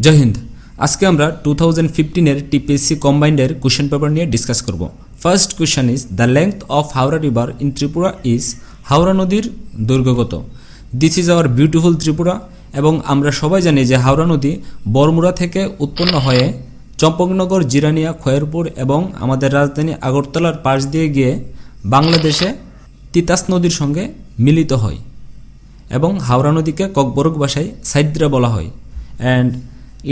জয় হিন্দ। আজকে আমরা 2015 TPSC কম্বাইন্ডের question paper নিয়ে ডিসকাস করব। First question is the length of Howrah river in Tripura is. Howrah নদীর দৈর্ঘ্য কত? This is hour beautiful Tripura. এবং আমরা সবাই জানি যে হাওড়া নদী বরমুড়া থেকে উৎপন্ন হয়ে চম্পকনগর, জিরানিয়া, খয়েরপুর এবং আমাদের রাজধানী আগরতলার পাশ দিয়ে গিয়ে বাংলাদেশে তিতাস নদীর সঙ্গে মিলিত হয় এবং হাওড়া নদীকে ককবরক ভাষায় সাইদ্রা বলা হয়। And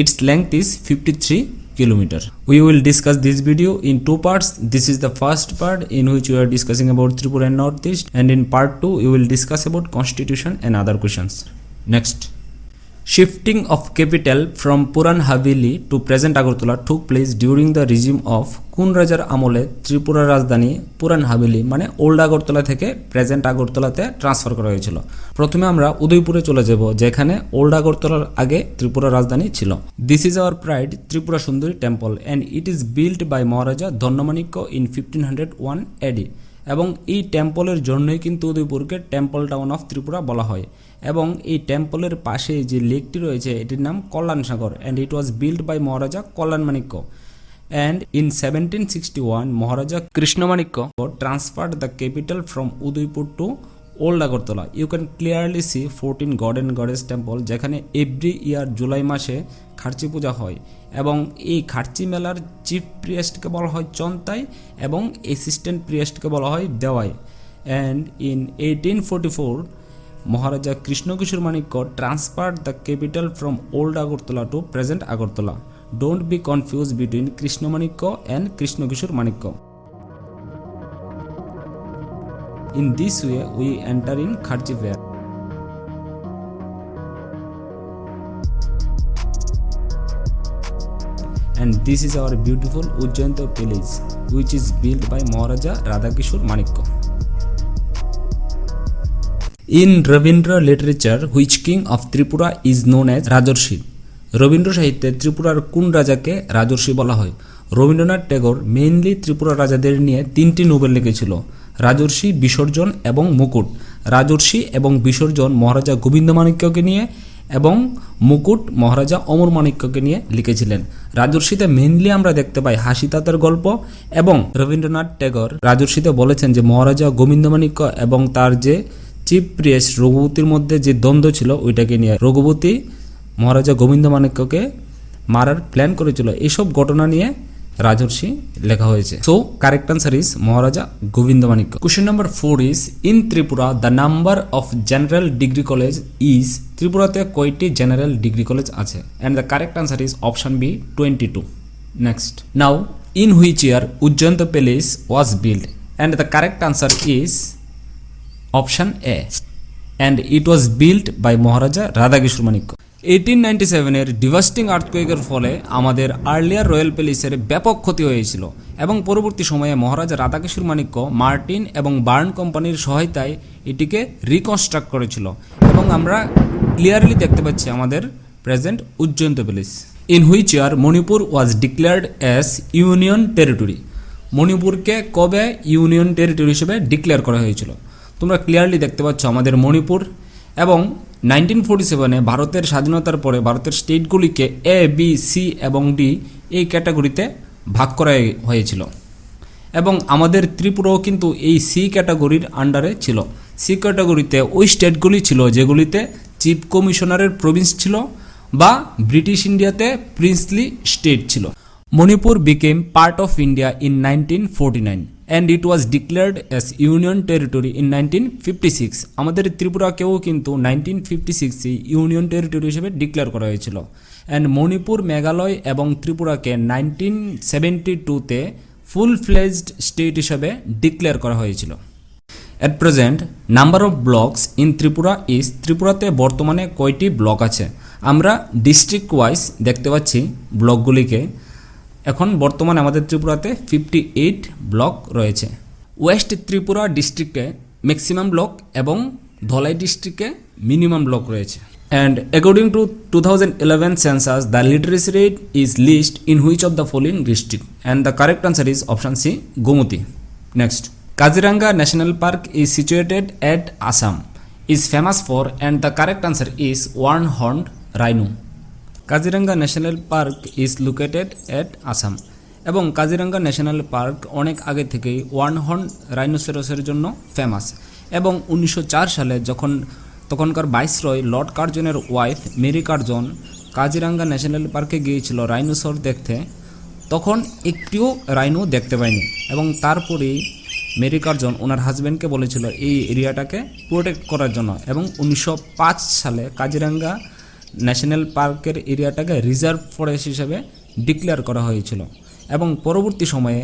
its length is 53 kilometer. We will discuss this video in two parts. This is the first part in which we are discussing about Tripura Northeast, and in part 2 we will discuss about constitution and other questions. Next, shifting of capital from Puran Haveli to present Agartala took place during the regime of কোন রাজার আমলে ত্রিপুরা রাজধানী পুরান হাভেলি মানে old Agartala থেকে present আগরতলাতে transfer করা হয়েছিল। প্রথমে আমরা উদয়পুরে চলে যাব, যেখানে ওল্ড আগরতলার আগে ত্রিপুরা রাজধানী ছিল। This is our pride Tripura Sundari temple and it is built by Maharaja Dhanyamanikya in 1501 AD। এবং এই টেম্পলের জন্যই কিন্তু উদয়পুরকে টেম্পল টাউন অফ ত্রিপুরা বলা হয়। এবং এই টেম্পলের পাশে যে লেকটি রয়েছে এটির নাম Kalyan Sagar, and it was built by Maharaja Kalyanmanikya. And in 1761, Maharaja Krishnamaniko transferred the capital from Udaipur to Old Agartala. You can clearly see 14 god and goddess temple, যেখানে এভরি ইয়ার জুলাই মাসে খার্চি পূজা হয় এবং এই খার্চি মেলার চিফ প্রিয়েস্টকে বলা হয় চন্তাই এবং অ্যাসিস্ট্যান্ট প্রিয়েস্টকে বলা হয় দেওয়াই। And in 1844 Maharaja Krishnakishore Manikya transferred the capital from Old Agartala to present Agartala. Don't be confused between Krishna Manikya and Krishnakishore Manikya. In this way, we enter in Kharchi fair. And this is our beautiful Ujjayanta village, which is built by Maharaja Radhakishore Manikya. In Ravindra literature, which king of Tripura is known as Rajarshi? Rabindra সাহিত্যে ত্রিপুরার কোন রাজাকে রাজর্ষি বলা হয়? Rabindranath Tagore mainly Tripura রাজাদের নিয়ে তিনটি Nobel লিখেছিল, রাজর্ষি, বিসর্জন এবং মুকুট। রাজর্ষি এবং বিসর্জন মহারাজা গোবিন্দমাণিক্যকে নিয়ে এবং মুকুট মহারাজা অমরমাণিক্যকে নিয়ে লিখেছিলেন। রাজর্ষিতে মেইনলি আমরা দেখতে পাই হাসিতাতার গল্প, এবং রবীন্দ্রনাথ ট্যাগর রাজর্ষিতে বলেছেন যে মহারাজা গোবিন্দমাণিক্য এবং তার যে চিফ প্রিয়েস্ট রঘুপতির মধ্যে যে দ্বন্দ্ব ছিল ওইটাকে নিয়ে রঘুপতি মহারাজা গোবিন্দমাণিক্যকে মারার প্ল্যান করেছিল। এইসব ঘটনা নিয়ে রাজর্ষি লেখা হয়েছে। So correct answer is Maharaja Govindamanikya. Question number 4 is in Tripura the number of general degree college is. ত্রিপুরাতে কয়টি জেনারেল ডিগ্রি কলেজ আছে? And the correct answer is option B 22। Next, now in which year Ujjayanta palace was build? And the correct answer is option A, and it was built by Maharaja Radhakishore Manikya. 1897 devastating আর্থকুয়েকের ফলে আমাদের earlier royal প্যালেসের ব্যাপক ক্ষতি হয়েছিল এবং পরবর্তী সময়ে মহারাজা রাধাকিশোর মাণিক্য মার্টিন এবং বার্ন কোম্পানির সহায়তায় এটিকে রিকনস্ট্রাক্ট করেছিল এবং আমরা ক্লিয়ারলি দেখতে পাচ্ছি আমাদের present Ujjayanta palace. In which year Manipur was declared as union territory? মণিপুরকে কবে ইউনিয়ন টেরিটরি হিসেবে ডিক্লেয়ার করা হয়েছিল? তোমরা ক্লিয়ারলি দেখতে পাচ্ছ আমাদের মণিপুর এবং 1947 ভারতের স্বাধীনতার পরে ভারতের স্টেটগুলিকে এ, বি, সি এবং ডি এই ক্যাটাগরিতে ভাগ করা হয়েছিল এবং আমাদের ত্রিপুরাও কিন্তু এই সি ক্যাটাগরির আন্ডারে ছিল। সি ক্যাটাগরিতে ওই স্টেটগুলি ছিল যেগুলিতে চিফ কমিশনারের প্রভিন্স ছিল বা ব্রিটিশ ইন্ডিয়াতে প্রিন্সলি স্টেট ছিল। Manipur became part of India in 1949 and it was declared as union territory in 1956. আমাদের ত্রিপুরাকেও কিন্তু 1956 ইউনিয়ন টেরিটরি হিসেবে ডিক্লেয়ার করা হয়েছিল। অ্যান্ড মণিপুর, মেঘালয় এবং ত্রিপুরাকে 1972-তে ফুল ফ্লেজড স্টেট হিসেবে ডিক্লেয়ার করা হয়েছিল। At present number of blocks in Tripura is. ত্রিপুরাতে বর্তমানে কয়টি ব্লক আছে? আমরা ডিস্ট্রিক্ট ওয়াইজ দেখতে পাচ্ছি ব্লকগুলিকে। এখন বর্তমানে আমাদের ত্রিপুরাতে 58 ব্লক রয়েছে। ওয়েস্ট ত্রিপুরা ডিস্ট্রিক্টে ম্যাক্সিমাম ব্লক এবং ধলাই ডিস্ট্রিক্টে মিনিমাম ব্লক রয়েছে। And according to 2011 census the literacy rate is least in which of the following district? And the correct answer is option C, Gomati. Next, Kaziranga national park is situated at Assam, is famous for, and the correct answer is one horned rhino. Kaziranga national park is located at Assam. এবং Kaziranga national park অনেক আগে থেকেই one horn রাইনোসেরসের জন্য famous. এবং 1904 সালে তখনকার viceroy lord কার্জনের wife Mary Curzon Kaziranga national পার্কে গিয়েছিল রাইনোসর দেখতে, তখন একটিও রাইনো দেখতে পায়নি। এবং তারপরেই মেরি কার্জন ওনার হাজব্যান্ডকে বলেছিল এই এরিয়াটাকে প্রোটেক্ট করার জন্য। এবং 1905 সালে কাজিরাঙ্গা ন্যাশনাল পার্কের এরিয়াটাকে রিজার্ভ ফরেস্ট হিসেবে ডিক্লেয়ার করা হয়েছিল। এবং পরবর্তী সময়ে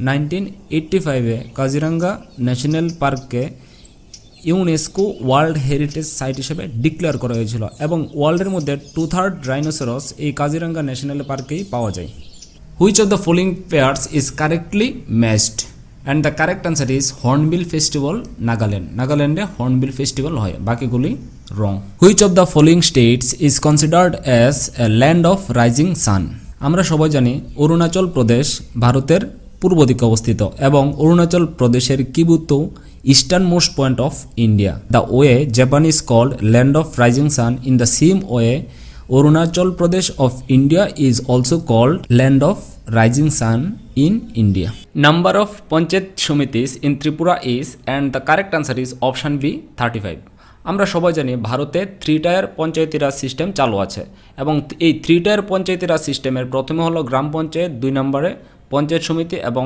1985-এ কাজিরাঙ্গা ন্যাশনাল পার্ককে ইউনেস্কো ওয়ার্ল্ড হেরিটেজ সাইট হিসেবে ডিক্লেয়ার করা হয়েছিল। এবং ওয়ার্ল্ডের মধ্যে 2/3 রাইনোসেরস এই কাজিরাঙ্গা ন্যাশনাল পার্কেই পাওয়া যায়। Which of the following pairs is correctly matched? And the correct answer is hornbill festival, Nagaland. নাগাল্যান্ডে হর্নবিল ফেস্টিভ্যাল হয়, বাকিগুলি wrong. Which of the following states is considered as a land of rising sun? আমরা সবাই জানি অরুণাচল প্রদেশ ভারতের পূর্ব দিকে অবস্থিত এবং অরুণাচল প্রদেশের Kibithu eastern most point of India. The way Japan is called land of rising sun, in the same way Arunachal Pradesh of India is also called land of rising sun in India. Number of Panchayat Samitis in Tripura is, and the correct answer is option B 35. আমরা সবাই জানি ভারতে 3 tyre পঞ্চায়েতি রাজ system চালু আছে এবং এই 3 tyre পঞ্চায়েতি রাজ সিস্টেমের প্রথমে হলো গ্রাম পঞ্চায়েত, 2 নম্বরে পঞ্চায়েত সমিতি এবং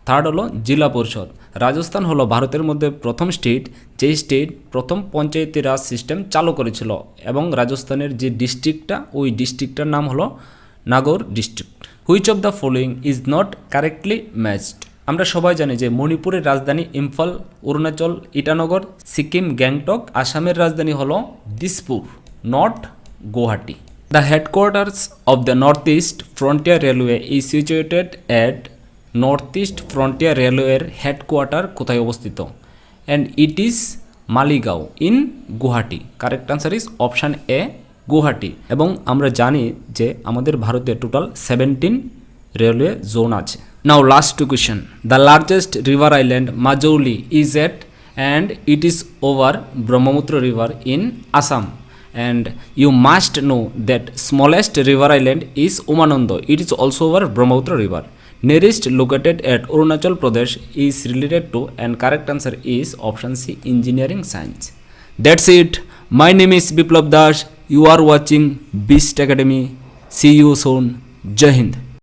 থার্ড হলো জেলা পরিষদ। রাজস্থান হলো ভারতের মধ্যে প্রথম স্টেট যে স্টেট প্রথম পঞ্চায়েতি রাজ সিস্টেম চালু করেছিল এবং রাজস্থানের যে ডিস্ট্রিক্টটা ওই ডিস্ট্রিক্টটার নাম হলো Nagaur district. Which of the following is not correctly matched? আমরা সবাই জানি যে মণিপুরের রাজধানী ইম্ফল, অরুণাচল ইটানগর, সিকিম গ্যাংটক, আসামের রাজধানী হলো Dispur, not Guwahati. The headquarters of the north east frontier railway is situated at, north east frontier রেলওয়ের হেডকোয়ার্টার কোথায় অবস্থিত? And it is Maligaon in Guwahati. Correct answer is option A Guwahati. এবং আমরা জানি যে আমাদের ভারতে টোটাল 17 রেলওয়ে জোন আছে। Now last two question. The largest river island Majuli is at, and it is over Brahmaputra river in Assam. And you must know that smallest river island is Umananda, it is also over Brahmaputra river. Nearest located at Arunachal Pradesh is related to, and correct answer is option C engineering science. That's it. My name is Biplav Das. You are watching Beast Academy. See you soon. Jai Hind.